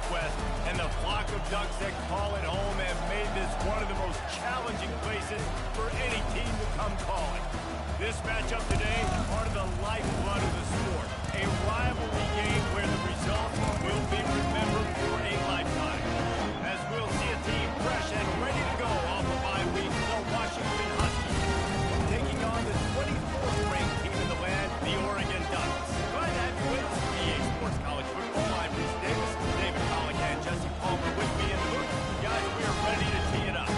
Northwest, and the flock of ducks that call it home have made this one of the most challenging places for any team to come calling. This matchup today is part of the lifeblood of the sport, a rivalry game where the result will be remembered for a lifetime. As we'll see a team fresh and ready to go off a bye week, the Washington Huskies, taking on the 24th ranked team in the land, the Oregon Ducks. Glad to have you with us. EA Sports College Football. I'm Bruce Davis, David Pollock, and Jesse Palmer with me in the booth. Guys, we are ready to tee it up.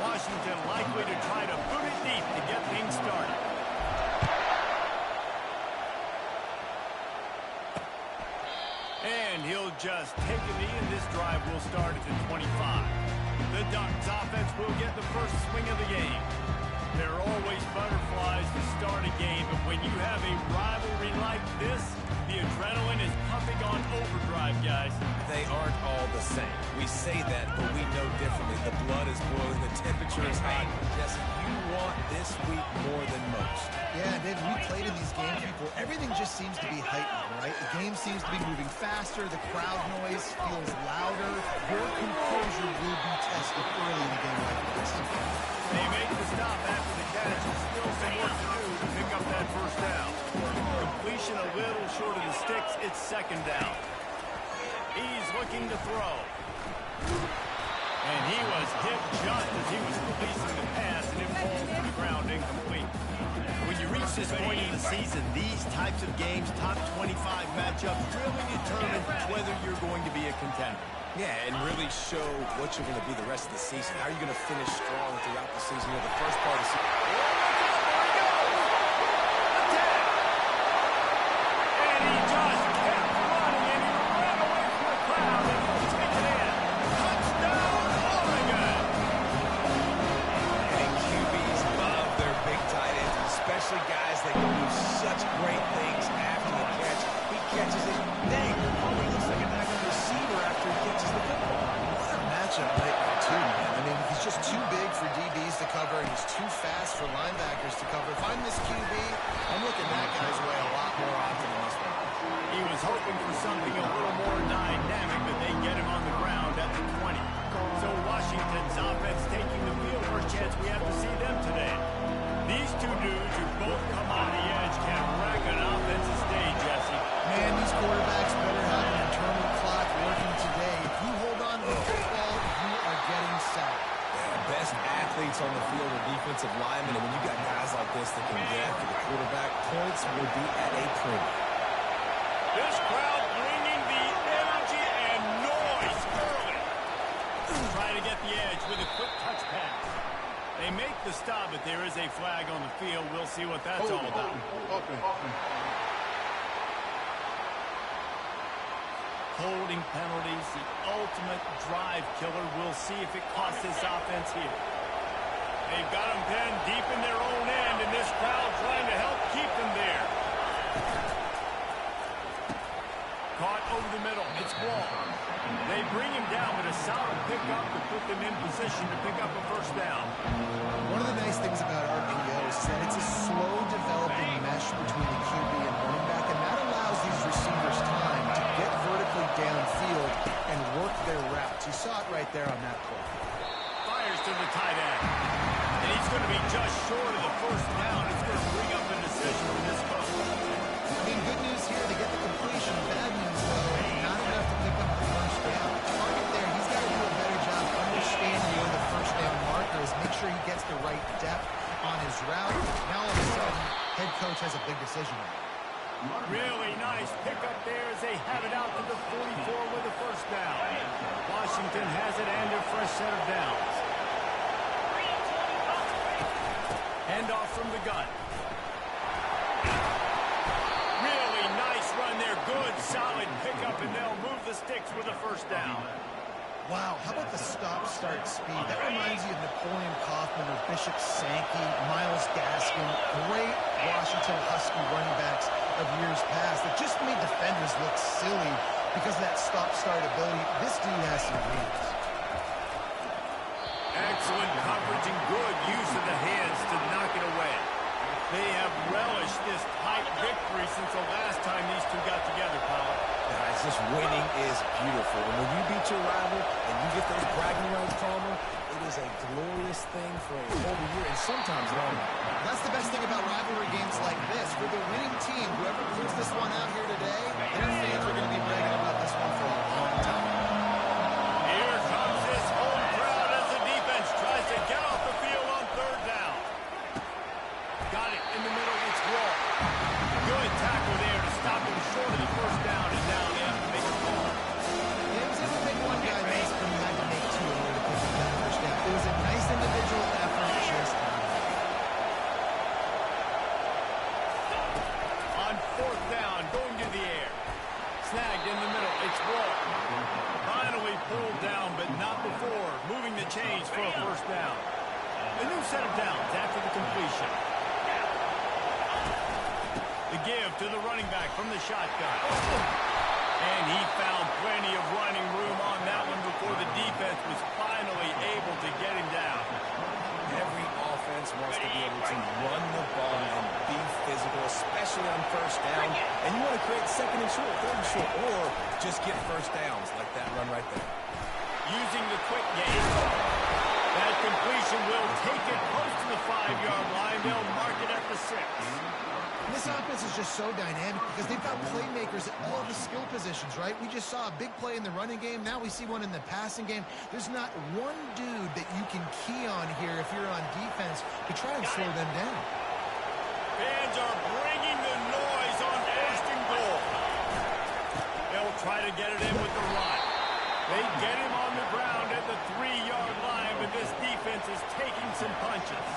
Washington likely to try to boot it deep to get things started. And he'll just take a knee, and this drive will start at the 25. The Ducks offense will get the first swing of the game. There are always butterflies to start a game, but when you have a rivalry like this, the adrenaline is pumping on overdrive, guys. They aren't all the same. We say that, but we know differently. The blood is boiling, the temperature is hot. Jesse, you want this week more than most. Yeah, David, we played in these games before. Everything just seems to be heightened, right? The game seems to be moving faster. The crowd noise feels louder. Your composure will be tested early in a game like this. They make the stop after the catch. Still some work to do to pick up that first down. Completion a little short of the sticks. It's second down. He's looking to throw. And he was hit just as he was releasing the pass, and it falls to the ground incomplete. When you reach this point in the season, these types of games, top 25 matchups, really determine whether you're going to be a contender. Yeah, and really show what you're going to be the rest of the season. How are you going to finish strong throughout the season? You know, the first part of the season. And he just kept running, and he ran away from the crowd, and he'll take it in. Touchdown, Oregon! And QBs love their big tight ends, especially guys that can do such great things after the catch. He catches it. Dang, he looks like an active receiver after he catches the football. What a matchup nightmare, too, man. I mean, he's just too big for DBs to cover, and he's too fast for linebackers to cover. If I'm this QB, I'm looking that guy's way a lot more often than this one. He was hoping for something a little more dynamic, but they get him on the ground at the 20. So Washington's offense taking the field. First chance we have to see them today. These two dudes who both come on the edge can rack an offensive stage, Jesse. Man, these quarterbacks better have an internal clock working today. If you hold on to the football, you are getting sacked. Yeah, best athletes on the field are defensive linemen, and when you got guys like this that can get after the quarterback, points will be at a premium. This crowd bringing the energy and noise early. Trying to get the edge with a quick touch pass. They make the stop, but there is a flag on the field. We'll see what that's all about. Holding penalties, the ultimate drive killer. We'll see if it costs this offense here. They've got them pinned deep in their own end, and this crowd trying to help keep them there. Caught over the middle. It's Wall. They bring him down, but a solid pickup to put them in position to pick up a first down. One of the nice things about RPOs is that it's a slow developing mesh between the QB and running back, and that allows these receivers time to get vertically downfield and work their routes. You saw it right there on that play. Fires to the tight end. And he's going to be just short of the first down. It's going to bring up a decision for this coach. I mean, good news here, they get the completion. Bad news, though, not enough to pick up the first down. Target there, he's got to do a better job understanding where the first down marker is, make sure he gets the right depth on his route. Now, all of a sudden, head coach has a big decision. Really nice pickup there as they have it out to the 44 with the first down. Washington has it and a fresh set of downs. Handoff from the gun. Really nice run there. Good, solid pickup, and they'll move the sticks with a first down. Wow, how about the stop-start speed? That reminds you of Napoleon Kaufman or Bishop Sankey, Myles Gaskin, great Washington Husky running backs of years past that just made defenders look silly because of that stop-start ability. This dude has some wheels. Excellent coverage and good use of the hands to knock it away. They have finish this tight victory since the last time these two got together, Paul. Guys, this winning is beautiful. And when you beat your rival and you get those bragging rights, Palmer, it is a glorious thing for a whole year and sometimes longer. That's the best thing about rivalry games like this. For the winning team, whoever pulls this one out here today, their fans are going to be bragging about this one for a long time. Here comes this home crowd as the defense tries to get off the field on third down. Got it in the middle. It's Wall. Good tackle there to stop him short of the first down, and now they have to make a call. It was able to make one guy miss, but he had to make two in order to pick up that first down. It was a nice individual effort. Just on fourth down, going to the air. Snagged in the middle. It's Wall. Finally pulled down, but not before moving the chains for a first down. A new set of downs after the completion. The give to the running back from the shotgun. And he found plenty of running room on that one before the defense was finally able to get him down. Every offense wants to be able to run the ball and be physical, especially on first down. And you want to create second and short, third and short, or just get first downs like that run right there. Using the quick game. That completion will take it close to the 5-yard line. They'll mark it at the 6. This offense is just so dynamic because they've got playmakers at all the skill positions, right? We just saw a big play in the running game. Now we see one in the passing game. There's not one dude that you can key on here if you're on defense to try and slow them down. Fans are bringing the noise on first and goal. They'll try to get it in with the run. They get him on the ground at the 3-yard line, but this defense is taking some punches.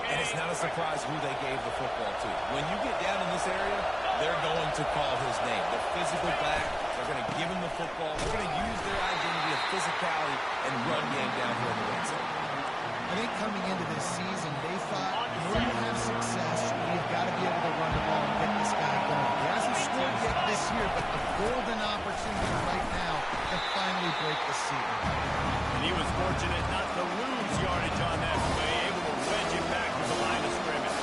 And it's not a surprise who they gave the football to. When you get down in this area, they're going to call his name. The physical back, they're going to give him the football. They're going to use their identity of physicality and run game down here in the red zone. I think coming into this season, they thought in order to have success, we've got to be able to run the ball and get this guy going. He hasn't scored yet this year, but a golden opportunity right now to finally break the ceiling. And he was fortunate not to lose yardage on that play, able to wedge it back to the line of scrimmage.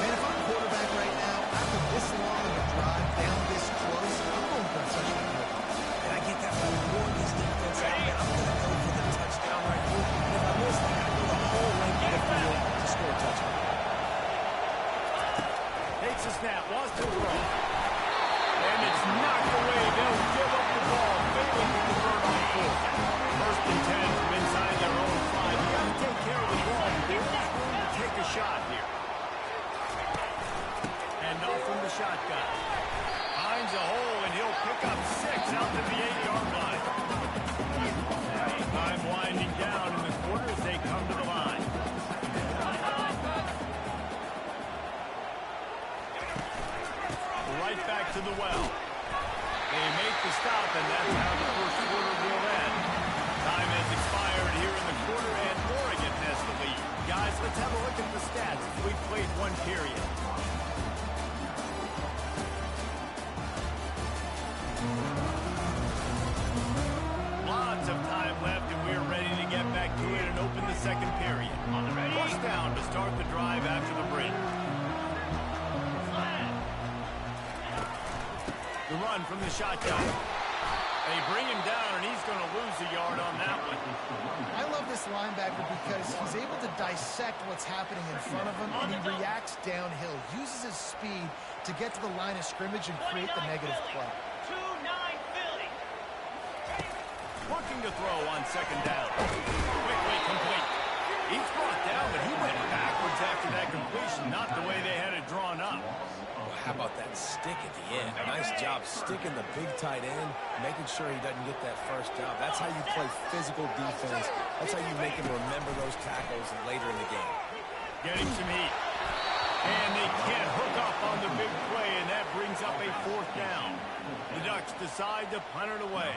Man, if I'm quarterback right now, after this long of a drive down this close, I'm going for a touchdown. And I get that from pouring his defense out. Man, I'm going to go for the touchdown right here. And if I miss, I got to go the whole length of the field to score a touchdown. Takes a snap, wants to throw. And it's knocked away. They'll give up the ball, failing to convert on fourth. First and 10 from inside their own 5. You got to take care of the ball. There's room to take a shot here. And off from the shotgun. Finds a hole, and he'll pick up 6 out to the 8-yard line. Time winding down in the quarter as they come to the line. Right back to the well. They make the stop, and that's how the first quarter will end. Time has expired here in the quarter, and Oregon has the lead. Guys, let's have a look at the stats as we've played one period. Lots of time left, and we're ready to get back to it and open the second period. First down to start the drive after the break. The run from the shotgun. They bring him down, and he's going to lose a yard on that one. I love this linebacker because he's able to dissect what's happening in front of him, and he reacts downhill, uses his speed to get to the line of scrimmage and create the negative play. Looking to throw on second down. Quickly complete. He's brought down, but he went backwards after that completion, not the way they had it drawn up. How about that stick at the end? Nice job sticking the big tight end, making sure he doesn't get that first down. That's how you play physical defense. That's how you make him remember those tackles later in the game. Getting some heat. And they can't hook up on the big play, and that brings up a fourth down. The Ducks decide to punt it away.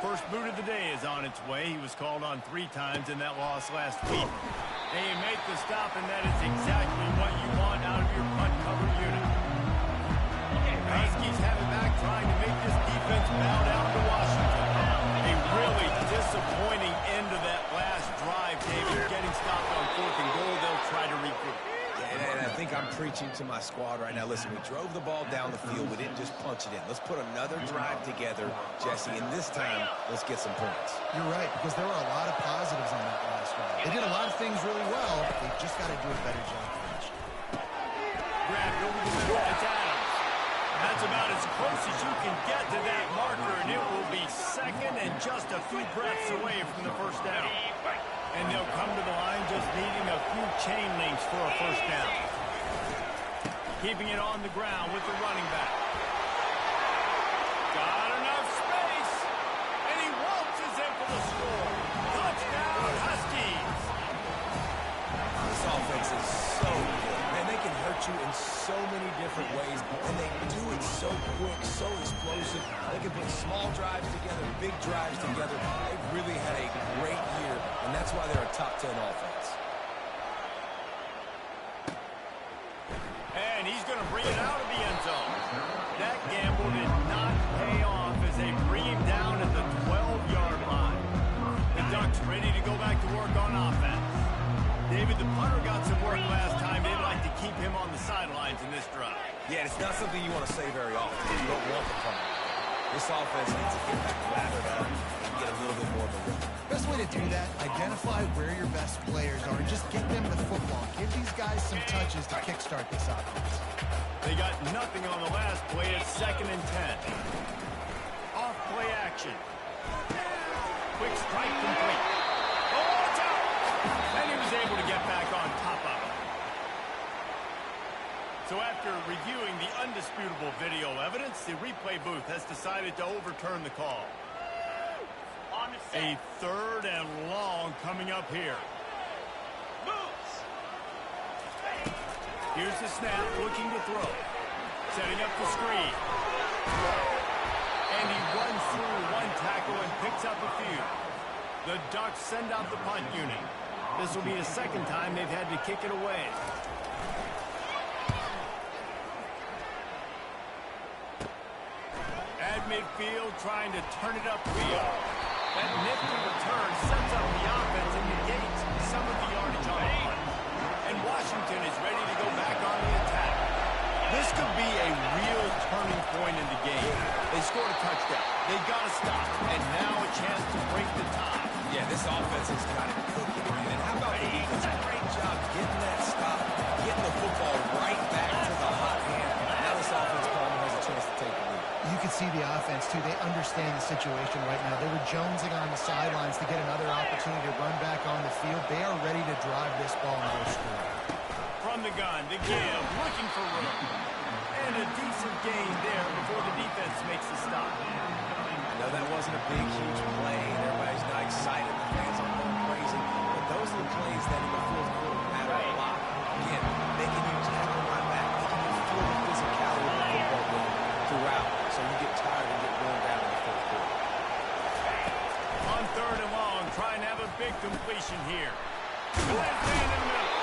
First boot of the day is on its way. He was called on 3 times in that loss last week. They make the stop, and that is exactly what you want out of your punt cover unit. Huskies have it back, trying to make this defense bow down to Washington. A really disappointing end to that last drive, David. Getting stopped on 4th and goal. They'll like I'm preaching to my squad right now. Listen, we drove the ball down the field. We didn't just punch it in. Let's put another drive together, Jesse, and this time, let's get some points. You're right, because there were a lot of positives on that last drive. They did a lot of things really well. They just got to do a better job finishing. Grab over the middle. It's Adams. That's about as close as you can get to that marker, and it will be second and just a few breaths away from the first down. And they'll come to the line just needing a few chain links for a first down. Keeping it on the ground with the running back. Got enough space. And he waltzes in for the score. Touchdown, Huskies. This offense is so good. Man, they can hurt you in so many different ways, and they do it so quick, so explosive. They can put small drives together, big drives together. They've really had a great year, and that's why they're a top 10 offense. And he's going to bring it out of the end zone. That gamble did not pay off as they bring him down at the 12-yard line. The Ducks ready to go back to work on offense. David, the punter got some work last time. They'd like to keep him on the sidelines in this drive. Yeah, it's not something you want to say very often. You don't want the punter. This offense needs to get back lathered up and get a little bit more of a rhythm. Best way to do that, identify where your best players are and just get them the football. Give these guys some touches to kickstart this offense. They got nothing on the last play. It's 2nd and 10. Off play action. Quick strike complete. Oh, it's out! And he was able to get back on top of it. So after reviewing the undisputable video evidence, the replay booth has decided to overturn the call. A 3rd and long coming up here. Here's the snap, looking to throw. Setting up the screen. And he runs through one tackle and picks up a few. The Ducks send out the punt unit. This will be the 2nd time they've had to kick it away. At midfield, trying to turn it upfield. That nifty return sets up the offense and negates some of the yardage on the punt. And Washington is ready to go back on the attack. This could be a real turning point in the game. They scored a touchdown. They got to stop. And now a chance to break the tie. Yeah, this offense has got it cooking, man. And how about the defense? Great job getting that stop, getting the football right back to the hot hand. Now this offense probably has a chance to take the lead. You can see the offense, too. They understand the situation right now. They were jonesing on the sidelines to get another opportunity to run back on the field. They are ready to drive this ball and go score. From the gun, the give, looking for room. And a decent gain there before the defense makes the stop. I know that wasn't a big, huge play, and everybody's not excited. The fans are going crazy. But those are the plays that in the 4th quarter matter a lot. Again, making you tackle right back, making you feel the physicality of the football game throughout, so you get tired and get worn down in the 4th quarter. On 3rd and long, trying to have a big completion here. Left hand in the middle.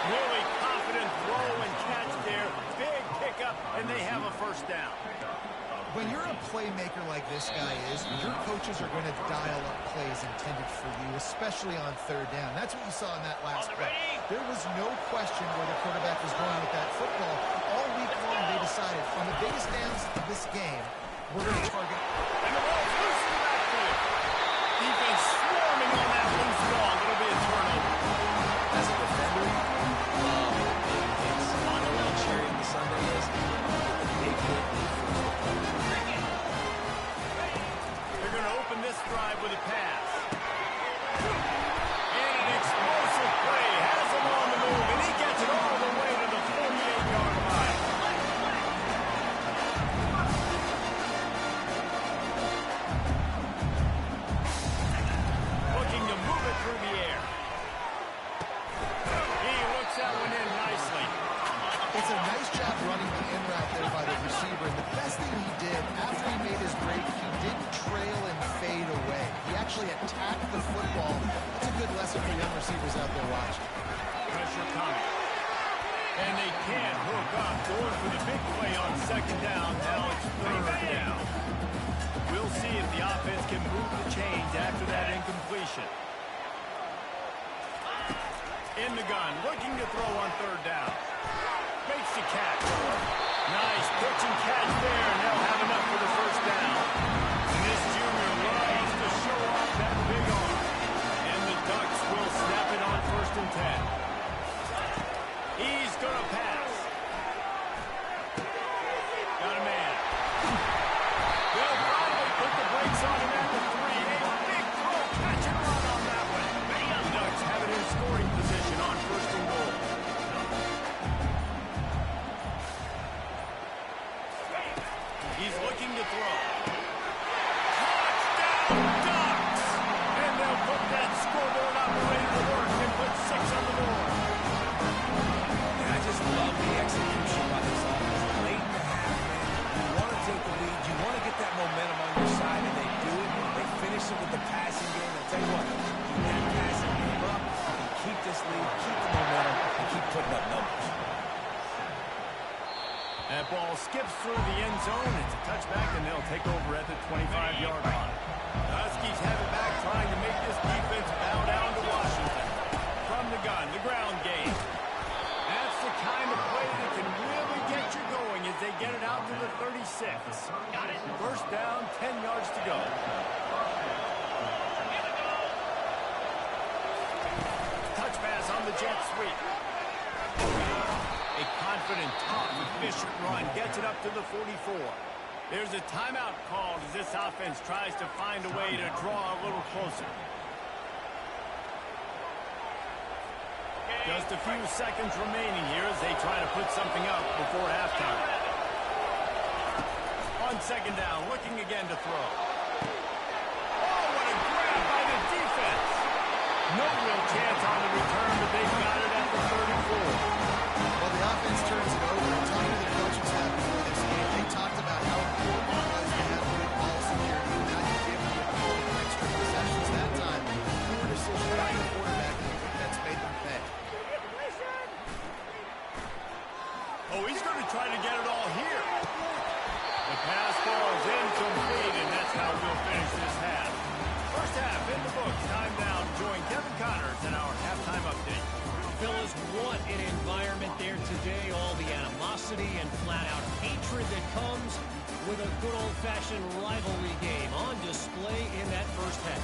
Really confident throw and catch there. Big pickup, and they have a first down. When you're a playmaker like this guy is, your coaches are going to dial up plays intended for you, especially on 3rd down. That's what you saw in that last play. There was no question where the quarterback was going with that football. All week long, they decided, on the biggest downs of this game, we're going to target. And the ball's loose in the backfield. Defense swarming on that loose ball. It'll be a turnover. As a defender, love big hits. I know how cheering the Sunday is. The big hit. They're going to open this drive with a pass. And an explosive play. Has him on the move, and he gets it all the way to the 48-yard line. Looking to move it through the air. He looks that one in nicely. It's a nice job running the in route there by the receiver. And the best thing he did after he made his break, he didn't trail and fade away. He actually attacked the football. That's a good lesson for young receivers out there watching. Pressure coming. And they can't hook up. Going for the big play on 2nd down. Now it's 3rd down. We'll see if the offense can move the chains after that incompletion. In the gun, looking to throw on 3rd down. Baits to catch. Nice pitch and catch there, and they'll have enough for the first down. And this junior loves to show off that big arm. And the Ducks will snap it on 1st and 10. He's going to pass. Got a man. They'll finally put the brakes on him at the 3. A big throw, catch and run on that one. The Ducks have it in scoring position on 1st and goal. He's looking to throw. Touchdown, Ducks! And they'll put that scoreboard operator to work and put 6 on the board. And I just love the execution by this offense. Late in the half, man, you want to take the lead. You want to get that momentum on your side, and they do it. They finish it with the passing game. I'll tell you what, keep that passing game up. You can keep this lead, keep the momentum, and keep putting up numbers. That ball skips through the end zone. It's a touchback, and they'll take over at the 25-yard line. Huskies have it back, trying to make this defense bow down to Washington. From the gun, the ground game. That's the kind of play that can really get you going as they get it out to the 36. Got it. First down, 10 yards to go. Touch pass on the jet sweep. A confident, tough, efficient run gets it up to the 44. There's a timeout called as this offense tries to find a way to draw a little closer. Just a few seconds remaining here as they try to put something up before halftime. On 2nd down, looking again to throw. Oh, what a grab by the defense. No real chance on the return, but they've got it at the 34. Well, the offense turns it over, and talking to the coaches after this game, they talked about how important it was to have good ball security. Now you give them a couple extra possessions that time. Poor decision by the quarterback, and I think that's made them pay. Oh, he's going to try to get it all here. The pass ball is incomplete, and that's how we'll finish this half. First half in the books. Time now to join Kevin Connors in our halftime update. Fellas, what an environment there today. All the animosity and flat-out hatred that comes with a good old-fashioned rivalry game on display in that first half.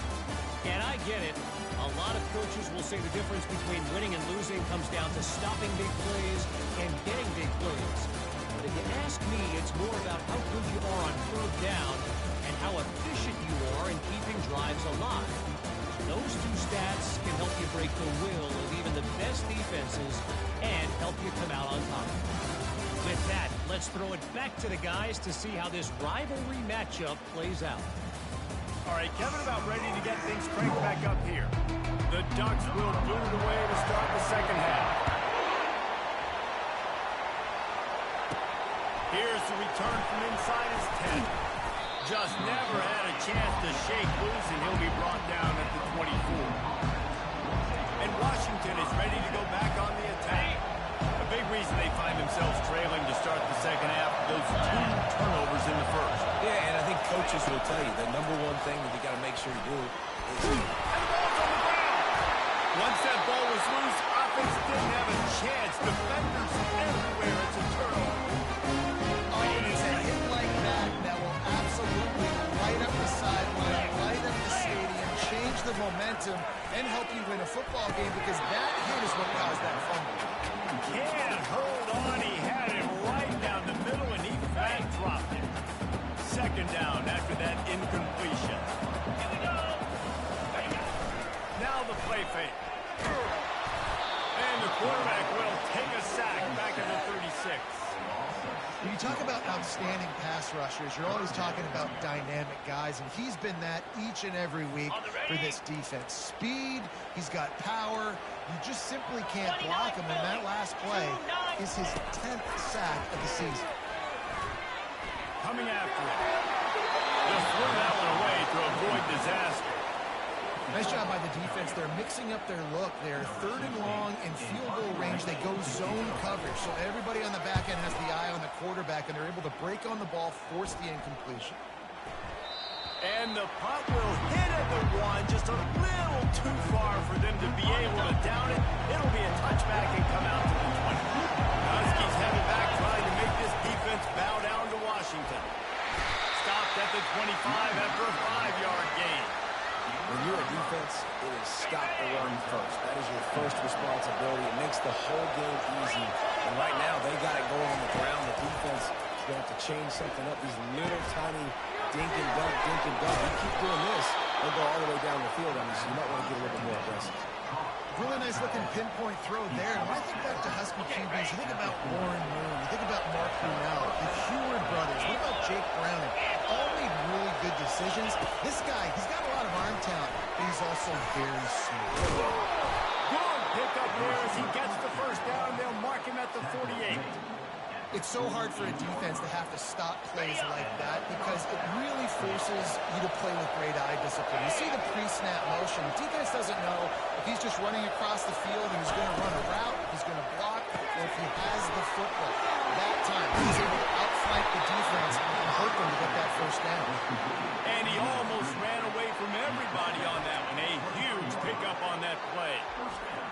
And I get it. A lot of coaches will say the difference between winning and losing comes down to stopping big plays and getting big plays. But if you ask me, it's more about how good you are on 3rd down and how efficient you are in keeping drives alive. Those two stats can help you break the will of even the best defenses and help you come out on top. With that, let's throw it back to the guys to see how this rivalry matchup plays out. All right, Kevin, about ready to get things cranked back up here. The Ducks will boot it away to start the second half. Here's the return from inside his 10. Just never had a chance to shake loose, and he'll be brought down at the 24. And Washington is ready to go back on the attack. A big reason they find themselves trailing to start the second half, those 2 turnovers in the first. Yeah, and I think coaches will tell you the number one thing that you got to make sure you do is... And the ball's on the ground. Once that ball was loose, offense didn't have a chance. Defenders everywhere. It's a turnover. Oh, and it's a hit like that that will absolutely light up the sideline, light up the stadium, change the momentum, and help you win a football game because that hit is what caused that fumble. Can't hold on. He had him right down the middle, and he flat dropped it. 2nd down after that incompletion. Here we go. Now the play fake. And the quarterback will take a sack back at the 36. When you talk about outstanding pass rushers, you're always talking about dynamic guys, and he's been that each and every week for this defense. Speed, he's got power. You just simply can't block him, and that last play is his 10th sack of the season. Coming after it. Just threw that one away to avoid disaster. Nice job by the defense. They're mixing up their look. They're 3rd and long in field goal range. They go zone coverage. So everybody on the back end has the eye on the quarterback, and they're able to break on the ball, force the incompletion. And the punt will hit at the 1, just a little too far for them to be able to down it. It'll be a touchback and come out to the 20. Huskies have it first responsibility. It makes the whole game easy. And right now, they got it going on the ground. The defense is going to have to change something up. These little tiny dink and dunk, dink and dunk. You keep doing this, they'll go all the way down the field on you, so you might want to get a little bit more aggressive. Really nice looking pinpoint throw there. And when I think back to Husky QBs, you think about Warren Moon, you think about Mark Brunell, the Heward brothers, what about Jake Browning? All made really good decisions. This guy, he's got a lot of arm talent, but he's also very smooth. Good pickup there as he gets the first down, and they'll mark him at the 48. It's so hard for a defense to have to stop plays like that because it really forces you to play with great eye discipline. You see the pre-snap motion. The defense doesn't know if he's just running across the field and he's going to run a route, if he's going to block, or if he has the football. That time, he's able to outflank the defense and hurt them to get that first down. And he almost ran away from everybody on that one. A huge pickup on that play.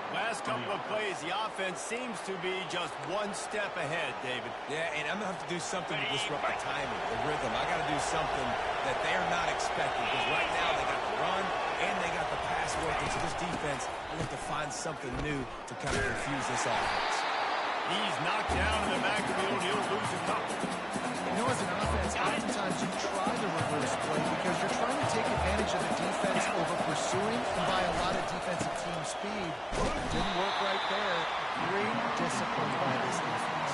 Last couple of plays, the offense seems to be just one step ahead, David. Yeah, and I'm going to have to do something to disrupt the timing, the rhythm. I got to do something that they're not expecting because right now they got the run and they got the pass working. So this defense will have to find something new to kind of confuse this offense. He's knocked down in the backfield. He'll lose a couple. You know, as an offense, oftentimes you try the reverse play because you're trying to take advantage of the defense over pursuing and by a lot of defensive team speed. Didn't work right there. Great discipline by this defense.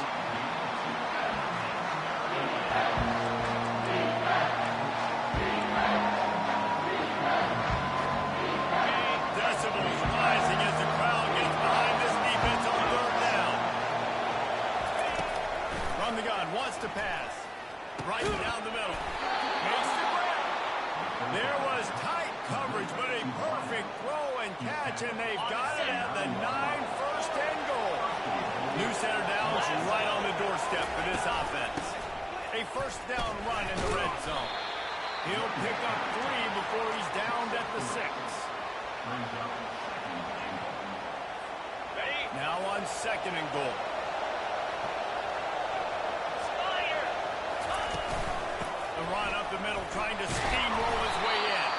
Decibels rising as the crowd gets behind this defense on third down. From the gun, wants to pass. Right down the middle. Makes the grab. There was tight coverage, but a perfect throw and catch, and they've got it at the 9, first and goal. New center downs right on the doorstep for this offense. A first down run in the red zone. He'll pick up 3 before he's downed at the 6. Now on second and goal. The run up the middle, trying to steamroll his way in.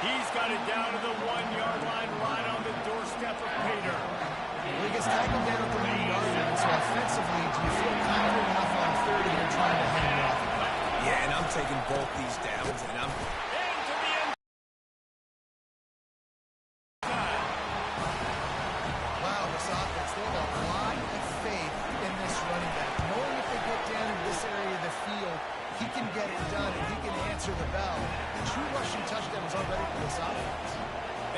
He's got it down to the 1-yard line, right on the doorstep of Pater. Well, he gets tackled down at the 1-yard line, so offensively, do you feel confident enough on 30 you're trying to hang it off? Yeah, and I'm taking both these downs, and I'm... Into the end. Wow, this offense, they have a lot of faith in this running back. Knowing if they get down in this area of the field, he can get it done and he can answer the bell. 2 rushing touchdowns already for this offense.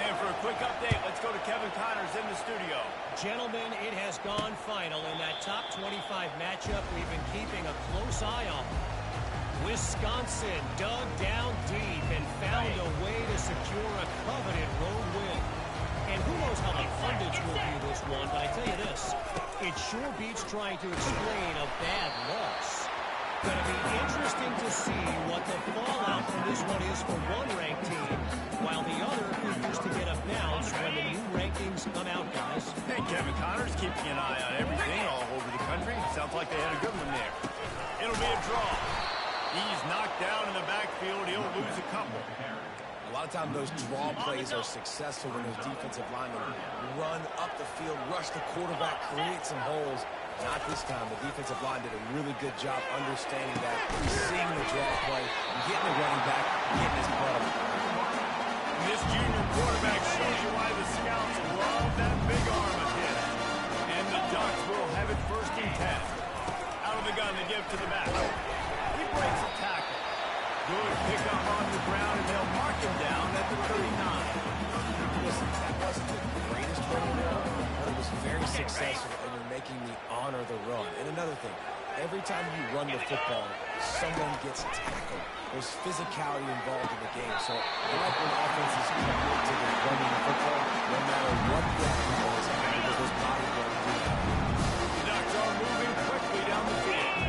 And for a quick update, let's go to Kevin Connors in the studio. Gentlemen, it has gone final in that top 25 matchup. We've been keeping a close eye on. Wisconsin dug down deep and found a way to secure a coveted road win. And who knows how the pundits will view this one, but I tell you this, it sure beats trying to explain a bad loss. Going to be interesting to see what the fallout from this one is for one ranked team, while the other figures to get a bounce when the new rankings come out, guys. Hey, Kevin Connors keeping an eye on everything all over the country. Sounds like they had a good one there. It'll be a draw. He's knocked down in the backfield. He'll lose a couple. A lot of times those draw plays are successful when those defensive linemen run up the field, rush the quarterback, create some holes. Not this time. The defensive line did a really good job understanding that, seeing the draw play, getting the running back, getting his butt up. This junior quarterback shows you why the scouts love that big arm of his. And the Ducks will have it first and 10. Out of the gun to give to the back. He breaks a tackle. Good pickup on the ground, and they'll mark him down at the 39. Listen, that wasn't the greatest run in the world, but it was very successful, and you're making me honor the run. And another thing, every time you run the football, someone gets tackled. There's physicality involved in the game. So I like when offenses commit to the running the football, no matter what the outcome is, because those body don't do that. The Ducks are moving quickly down the field.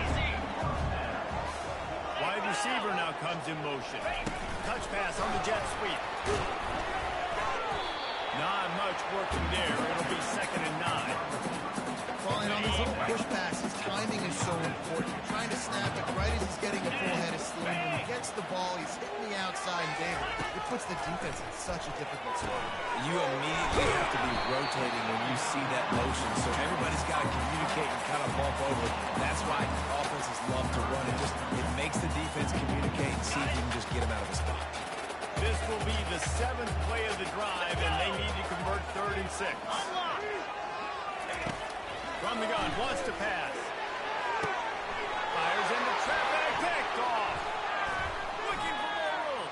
Wide receiver now comes in motion. Touch pass on the jet sweep. Not much working there. It'll be second and 9. Well, and on those little pushbacks, his timing is so important. You're trying to snap it right as he's getting a full head of steam. When you get gets the ball, he's hitting the outside, and David, it puts the defense in such a difficult spot. You immediately have to be rotating when you see that motion, so everybody's got to communicate and kind of bump over. That's why offenses love to run. It makes the defense communicate and see if you can just get him out of the spot. This will be the 7th play of the drive, and they need to convert 3rd and 6. From the gun, wants to pass. Fires in the trap and picked off. Looking for more room.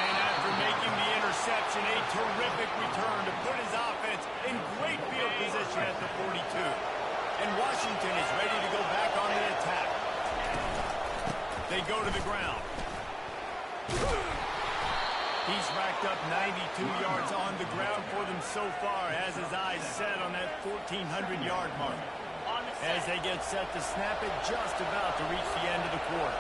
And after making the interception, a terrific return to put his offense in great field position at the 42. And Washington is ready to go back on the attack. They go to the ground. He's racked up 92 yards on the ground for them so far, as his eyes set on that 1,400-yard mark. As they get set to snap it, just about to reach the end of the quarter.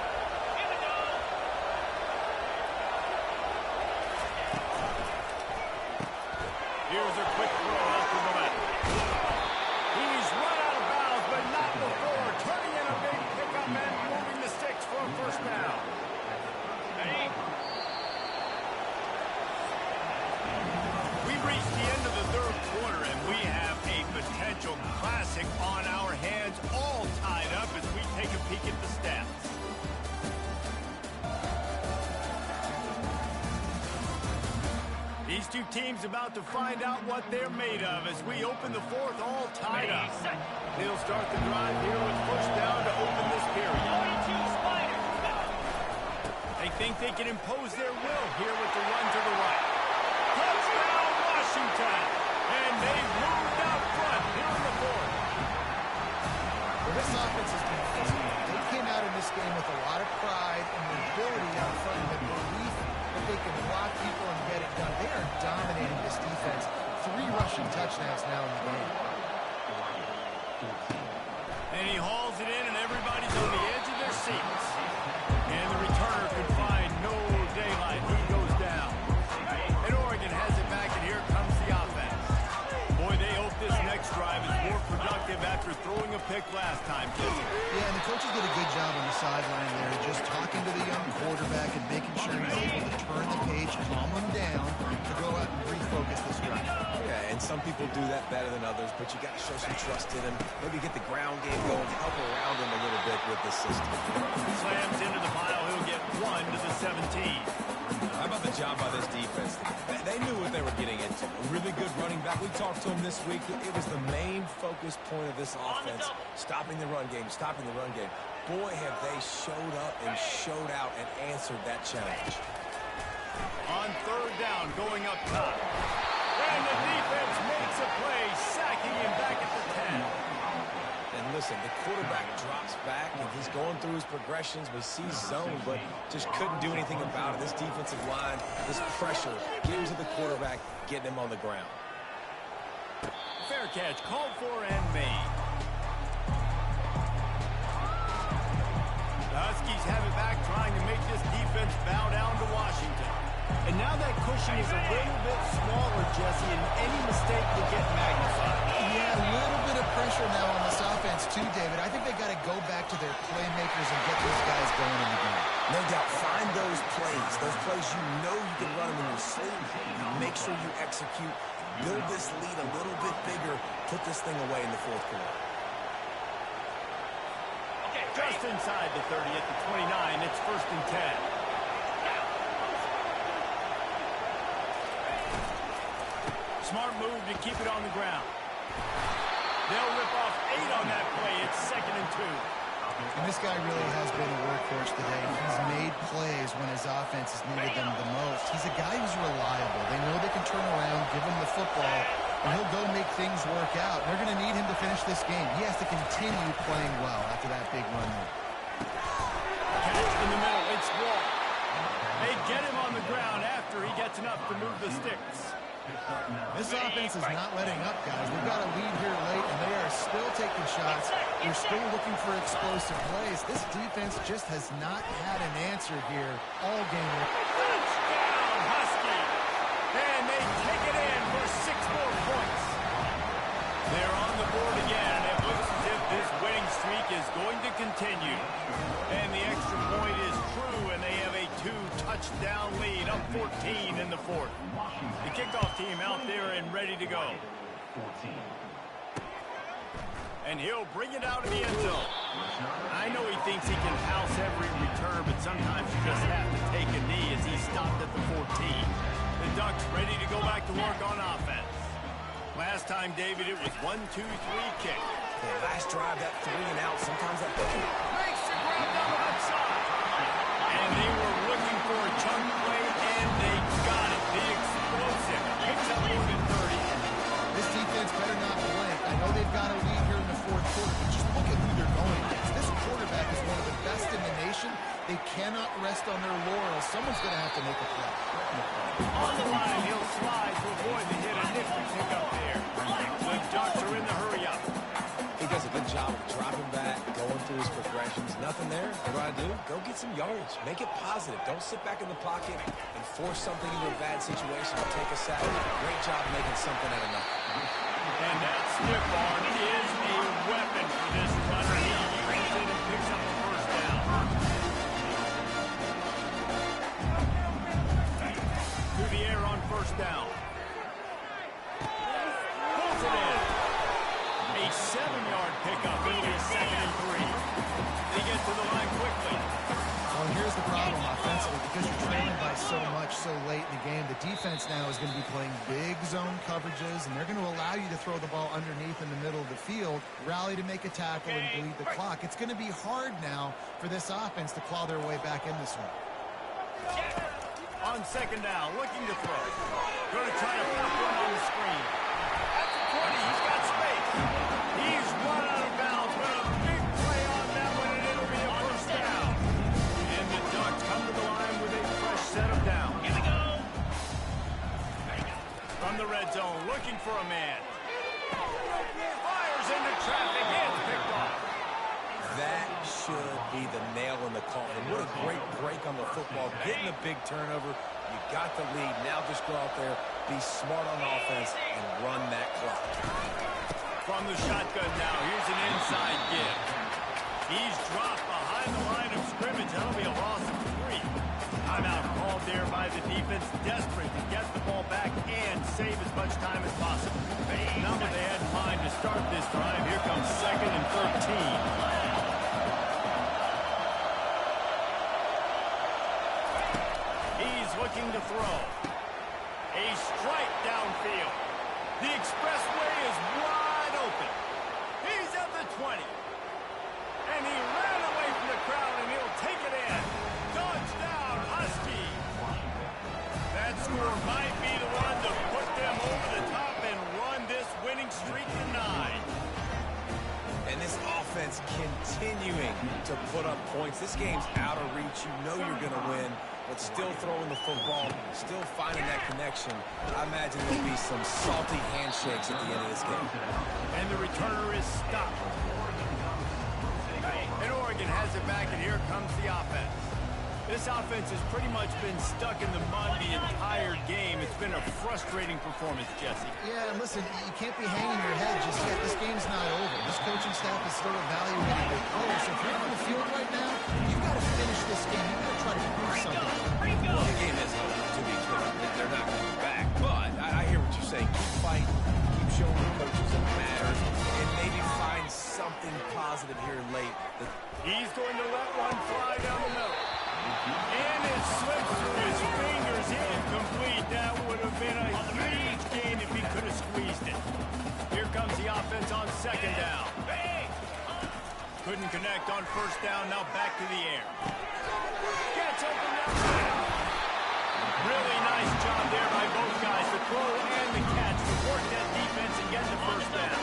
Here's a quick throw out to the left. He's run out of bounds, but not before turning in a big pickup and moving the sticks for a first down. We've reached the end of the 3rd quarter, and we have a potential classic on our hands, all tied up as we take a peek at the stats. These two teams about to find out what they're made of as we open the 4th, all tied up. They'll start the drive here with first down to open this period. They think they can impose their will here with the run to the right. Touchdown, Washington! And they've moved out front here in the 4th. Well, this offense has been physical. They came out in this game with a lot of pride and the ability out front and the belief that they can block people and get it done. They are dominating this defense. 3 rushing touchdowns now in the game. And he hauls it in, and everybody's on the edge of their seats. And the returner could find no daylight. He goes down. And Oregon has it back, and here comes the offense. Boy, they hope this next drive is more productive after throwing a pick last time, Jesse. Yeah, and the coaches did a good job on the sideline there, just talking to the young quarterback and making sure he's able to turn the page, calm him down, to go out and refocus this drive. Yeah, and some people do that better than others, but you got to show some trust in him. Maybe get the ground game going, help around him a little bit with the system. Slams into the pile. He'll get 1 to the 17. How about the job by this defense? They knew what they were getting into. A really good running back. We talked to him this week. It was the main focus point of this offense. Stopping the run game, stopping the run game. Boy, have they showed up and showed out and answered that challenge. On 3rd down, going up top. And the defense makes a play, sacking him back at the 10. And listen, the quarterback drops back, and he's going through his progressions. We see zone, but just couldn't do anything about it. This defensive line, this pressure, getting to the quarterback, getting him on the ground. Fair catch, called for and made. The Huskies have it back, trying to make this defense bow down to Washington. And now that cushion is a little bit smaller, Jesse, and any mistake will get magnified. Yeah, a little bit of pressure now on this offense too, David. I think they got to go back to their playmakers and get these guys going in the game. No doubt, find those plays you know you can run them in your sleep. Make sure you execute. Build this lead a little bit bigger. Put this thing away in the 4th quarter. Just inside the 30 at the 29, it's 1st and 10. Smart move to keep it on the ground. They'll rip off 8 on that play. It's 2nd and 2. And this guy really has been a workhorse today. He's made plays when his offense has needed them the most. He's a guy who's reliable. They know they can turn around, give him the football, and he'll go make things work out. They're going to need him to finish this game. He has to continue playing well after that big run there. Catch in the middle. It's Wall. They get him on the ground after he gets enough to move the sticks. This offense is not letting up, guys. They've got a lead here late, and they are still taking shots. They're still looking for explosive plays. This defense just has not had an answer here all game. Touchdown, Husky! And they take it in for 6 more points. They're on the board again, and it looks as if this winning streak streak is going to continue. And the extra point is true, and they have a 2-touchdown lead, up 14 in the fourth. The kickoff team out there and ready to go. And he'll bring it out of the end zone. I know he thinks he can house every return, but sometimes you just have to take a knee as he stopped at the 14. The Ducks ready to go back to work on offense. Last time, David, it was 1-2-3 kick. Yeah, last drive, that 3 and out, sometimes that Makes the grab down the left side. And they were looking for a chunk play, and they got it. The explosive picks up more than 30. This defense better not blank. I know they've got a lead here in the fourth quarter, but just look at who they're going against. This quarterback is one of the best in the nation. They cannot rest on their laurels. Someone's going to have to make a play. On the line, he'll slide to avoid the hit. A nifty pick up there. The Ducks are in the hurry-up. He does a good job of dropping back, going through his progressions. Nothing there. What do? Go get some yardage. Make it positive. Don't sit back in the pocket and force something into a bad situation or take a sack. Great job making something out of nothing. And that stiff arm is a weapon for this runner. He uses it and picks up the first down. Through the air on first down. Pulls it in. A 7-yard pickup. It'll be a 2nd and 3. They get to the line quickly. Well, here's the problem offensively. Because you're trailing by so much so late in the game, the defense now is going to be playing big zone coverages, and they're going to allow you to throw the ball underneath in the middle of the field, rally to make a tackle, and bleed the clock. It's going to be hard now for this offense to claw their way back in this one. On second down, looking to throw. Going to try to pop one on the screen. At the 20, he's got space. He's run out of bounds, but a big play on that one, and it'll be a first down. And the Ducks come to the line with a fresh set of downs. Here we go. From the red zone, looking for a man. Fires into traffic, it's picked off. That should be the nail in the coffin. What a great break on the football. Getting a big turnover. You got the lead. Now just go out there, be smart on offense, and run that clock. From the shotgun now, here's an inside give. He's dropped behind the line of scrimmage. That'll be a loss of 3. Timeout called there by the defense, desperate to get the ball back and save as much time as possible. Not what they had in mind to start this drive. Here comes 2nd and 13. Looking to throw. A strike downfield. The expressway is wide open. He's at the 20. And he ran away from the crowd, and he'll take it in. Touchdown, Husky. That score might be the one to put them over the top and run this winning streak to 9. And this offense continuing to put up points. This game's out of reach. You know you're going to win, but still throwing the football, still finding that connection. I imagine there'll be some salty handshakes at the end of this game. And the returner is stopped. And Oregon has it back, and here comes the offense. This offense has pretty much been stuck in the mud the entire game. It's been a frustrating performance, Jesse. Yeah, and listen, you can't be hanging your head just yet. This game's not over. This coaching staff is still evaluating their players. So if you're on the field right now, you've got to finish this game. You've got to try to prove something. Well, the game is over, to be clear. They're not coming back. But I hear what you're saying. Keep fighting. Keep showing the coaches it matters. And maybe find something positive here late. He's going to let one fly down the middle. And it slips through his fingers. Incomplete. That would have been a huge gain if he could have squeezed it. Here comes the offense on second down. Couldn't connect on first down. Now back to the air. Gets open down there. Really nice job there by both guys. The throw and the catch to work that defense and get the first down.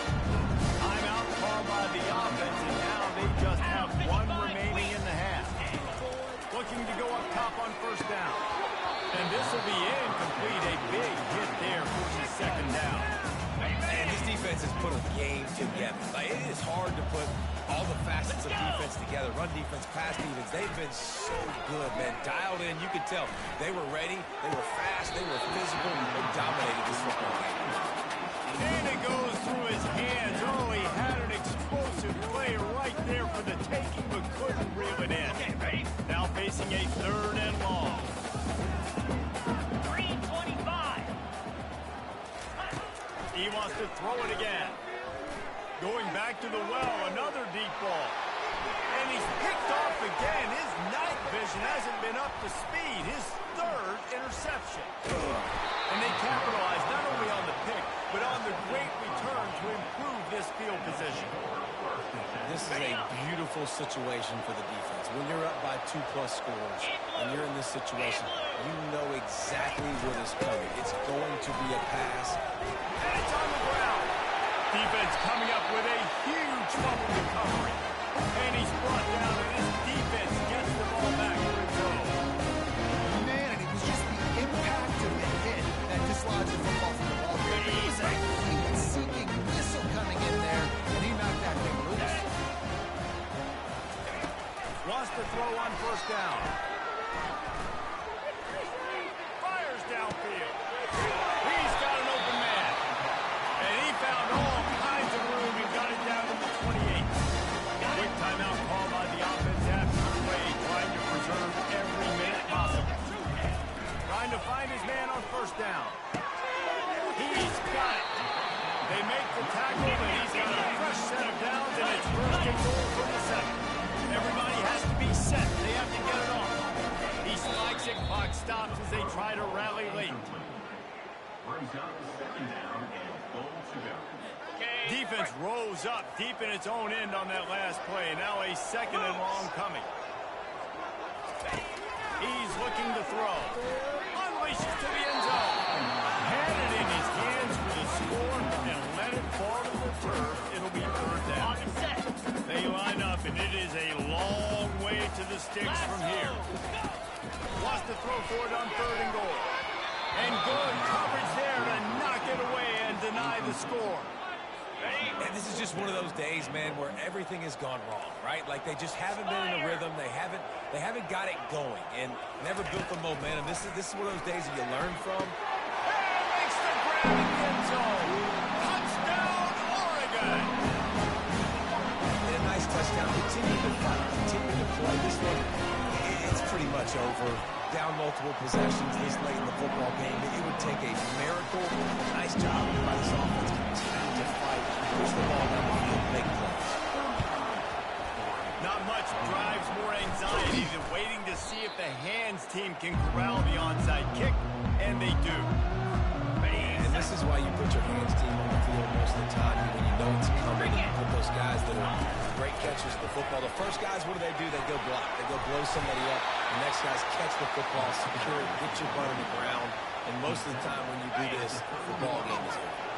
Timeout called by the offense, and now they just have one remaining in the half. Looking to go up top on first down. And this will be incomplete. A big hit there forces second down. And this defense has put a game together. Like, it is hard to put all the facets of defense together. Run defense, pass defense. They've been so good, man. Dialed in. You could tell they were ready. They were fast. They were physical. They dominated this football game. And it goes through his hands. Oh, he had an explosive play right there to throw it again. Going back to the well, another deep ball. And he's picked off again. His night vision hasn't been up to speed. His third interception. And they capitalize not only on the pick, but on the great return to improve this field position. This is a beautiful situation for the defense. When you're up by 2+ scores and you're in this situation, you know exactly what is coming. It's going to be a pass. And it's on the ground. Defense coming up with a huge fumble recovery. And he's brought down, and his defense gets the ball back for its own. Man, and it was just the impact of the hit that dislodged the football from the ball. It was a heat-seeking missile coming in there, and he knocked that thing loose. Wants to throw on first down. Fires downfield. He's got an open man. And he found all kinds of room and got it down to the 28. Quick timeout call by the offense after the play, trying to preserve every minute possible. Trying to find his man on first down. He's got it. They make the tackle, and he's got a fresh set of downs, and it's first and goal from the 7. Everybody has to be set. They have to get it off. He spikes it, clock stops as they try to rally late. Defense rose up deep in its own end on that last play. Now a second and long coming. He's looking to throw. Unleashes to the end zone. Had it in his hands for the score and let it fall to the turf. It'll be third down. They line up, and it is a long way to the sticks from here. Wants to throw for it on third and goal. And good coverage there to knock it away and deny the score. And this is just one of those days, man, where everything has gone wrong, right? Like they just haven't been in a rhythm. They haven't got it going and never built the momentum. This is one of those days that you learn from. And makes the grab in the end zone. Touchdown, Oregon. And a nice touchdown. Continue to fight, continue to play. This one, it's pretty much over. Down multiple possessions this late in the football game. It would take a miracle. Nice job by this offense. Continue to fight, push the ball down the field, make plays. Not much drives more anxiety than waiting to see if the hands team can corral the onside kick, and they do. And this is why you put your hands team on the field most of the time when you know it's coming. You put those guys that are great catchers of the football. The first guys, what do? They go block. They go blow somebody up. The next guys catch the football, secure it, get your butt on the ground. And most of the time when you do this, the ball game is over.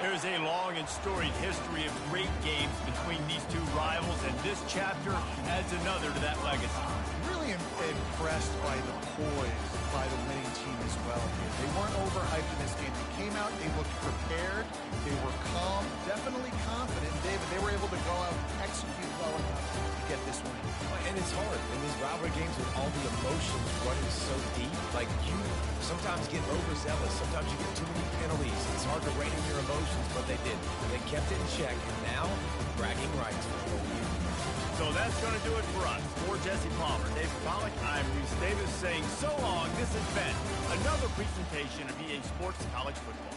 There's a long and storied history of great games between these two rivals, and this chapter adds another to that legacy. Really impressed by the poise by the winning team as well here. They weren't overhyped in this game. They came out, they looked prepared, they were calm, definitely confident. David, they were able to go out and execute well enough to get this win. And it's hard in these rivalry games with all the emotions running so deep. Like, you sometimes get overzealous. Sometimes you get too many penalties. It's hard to rein in your emotions, but they did. They kept it in check, and now bragging rights for the whole year. So that's going to do it for us. For Jesse Palmer, David Pollack, I'm Reese Davis saying so long. This has been another presentation of EA Sports College Football.